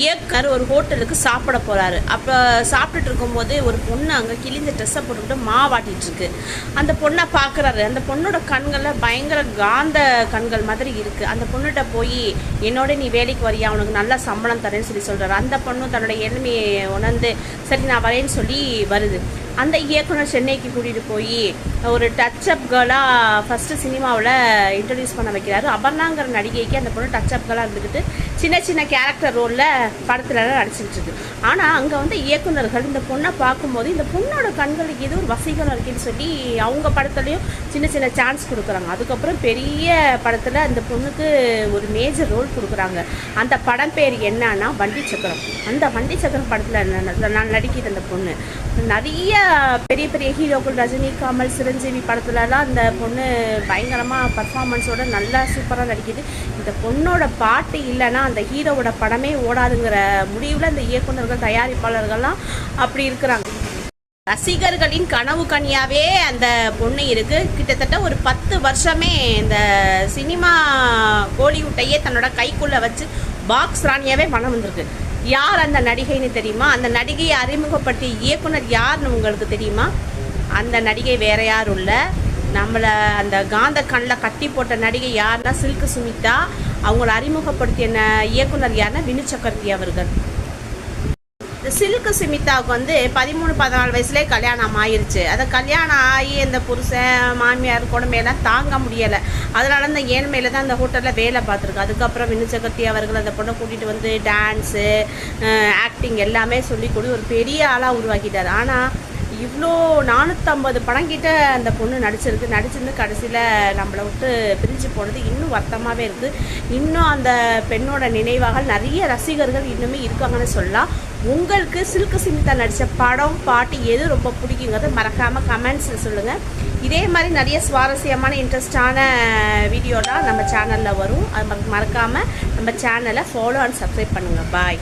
இயக்கர் ஒரு ஹோட்டலுக்கு சாப்பிட போகிறாரு. அப்போ சாப்பிட்டுட்டு இருக்கும்போது ஒரு பொண்ணு அங்கே கிழிஞ்ச ட்ரெஸ்ஸை போட்டுக்கிட்டு மாவாட்டிகிட்டு இருக்கு. அந்த பொண்ணை பார்க்குறாரு. அந்த பொண்ணோட கண்களில் பயங்கர காந்த கண்கள் மாதிரி இருக்குது. அந்த பொண்ணுகிட்ட போய் என்னோட நீ வேலைக்கு வரியா, அவனுக்கு நல்லா சம்பளம் தரேன்னு சொல்லி சொல்கிறாரு. அந்த பொண்ணு தன்னோட எளிமையை உணர்ந்து சரி நான் வரேன்னு சொல்லி வருது. அந்த இயக்குனர் சென்னைக்கு கூட்டிகிட்டு போய் ஒரு டச் அப் கேர்ளாக ஃபஸ்ட்டு சினிமாவில் இன்ட்ரடியூஸ் பண்ண வைக்கிறாரு. அபர்ணாங்கிற நடிகைக்கு அந்த பொண்ணு டச் அப் கேர்ளாக இருந்துக்கிட்டு சின்ன சின்ன கேரக்டர் ரோலில் படத்துலலாம் நடிச்சிக்கிட்டு இருக்கு. ஆனால் அங்கே வந்து இயக்குனர்கள் இந்த பொண்ணை பார்க்கும்போது இந்த பொண்ணோட கண்களுக்கு ஏதோ ஒரு வசீகரம் இருக்குன்னு சொல்லி அவங்க படத்துலையும் சின்ன சின்ன சான்ஸ் கொடுக்குறாங்க. அதுக்கப்புறம் பெரிய படத்தில் அந்த பொண்ணுக்கு ஒரு மேஜர் ரோல் கொடுக்குறாங்க. அந்த படம் பேர் என்னன்னா வண்டி சக்கரம். அந்த வண்டி சக்கரம் படத்தில் நான் நடிக்கிற அந்த பொண்ணு நிறைய பெரிய பெரிய ஹீரோக்கள் ரஜினி, கமல், சிரஞ்சீவி படத்துலலாம் அந்த பொண்ணு பயங்கரமாக பர்ஃபார்மன்ஸோட நல்லா சூப்பராக நடிக்குது. இந்த பொண்ணோட பாட்டு இல்லைன்னா அந்த ஹீரோவோட படமே ஓடாதுங்கிற முடிவில் அந்த இயக்குநர்கள், தயாரிப்பாளர்கள்லாம் அப்படி இருக்கிறாங்க. ரசிகர்களின் கனவு கனியாவே அந்த பொண்ணு இருக்குது. கிட்டத்தட்ட ஒரு 10 வருஷமே இந்த சினிமா கோலிவுட்டையே தன்னோட கைக்குள்ளே வச்சு பாக்ஸ் ராணியாவே மனம் வந்திருக்கு. யார் அந்த நடிகைன்னு தெரியுமா? அந்த நடிகையை அறிமுகப்படுத்திய இயக்குனர் யாருன்னு உங்களுக்கு தெரியுமா? அந்த நடிகை வேற யாரும் இல்லை, நம்மளை அந்த காந்த கண்ணில் கட்டி போட்ட நடிகை யாருன்னா சில்க் சுமிதா. அவங்கள அறிமுகப்படுத்திய இயக்குனர் யாருன்னா வினு சக்கரவர்த்தி அவர்கள். இந்த சில்க் சுமிதாவுக்கு வந்து 13-14 வயசுலேயே கல்யாணம் ஆயிடுச்சு. அதை கல்யாணம் ஆகி அந்த புருஷன் மாமியார் கொடுமையெல்லாம் தாங்க முடியலை. அதனால அந்த ஏழ்மையில தான் அந்த ஹோட்டலில் வேலை பார்த்துருக்கு. அதுக்கப்புறம் வினு சக்கரவர்த்தி அவர்கள் அந்த பொண்ணை கூட்டிகிட்டு வந்து டான்ஸு, ஆக்டிங் எல்லாமே சொல்லி கொடு ஒரு பெரிய ஆளாக உருவாக்கிட்டார். ஆனால் இவ்வளோ 450 படம் கிட்ட அந்த பொண்ணு நடிச்சிருந்து கடைசியில் நம்மளை விட்டு பிரிஞ்சு போனது இன்னும் வருத்தமாகவே இருக்குது. இன்னும் அந்த பெண்ணோட நினைவாக நிறைய ரசிகர்கள் இன்னுமே இருக்காங்கன்னு சொல்லலாம். உங்களுக்கு சில்க் சுமிதா நடித்த படம், பாட்டு எது ரொம்ப பிடிக்குங்கிறத மறக்காமல் கமெண்ட்ஸில் சொல்லுங்கள். இதே மாதிரி நிறைய சுவாரஸ்யமான இன்ட்ரெஸ்டான வீடியோலாம் நம்ம சேனலில் வரும். அது மறக்காமல் நம்ம சேனலை ஃபாலோ அண்ட் சப்ஸ்கிரைப் பண்ணுங்கள். பாய்.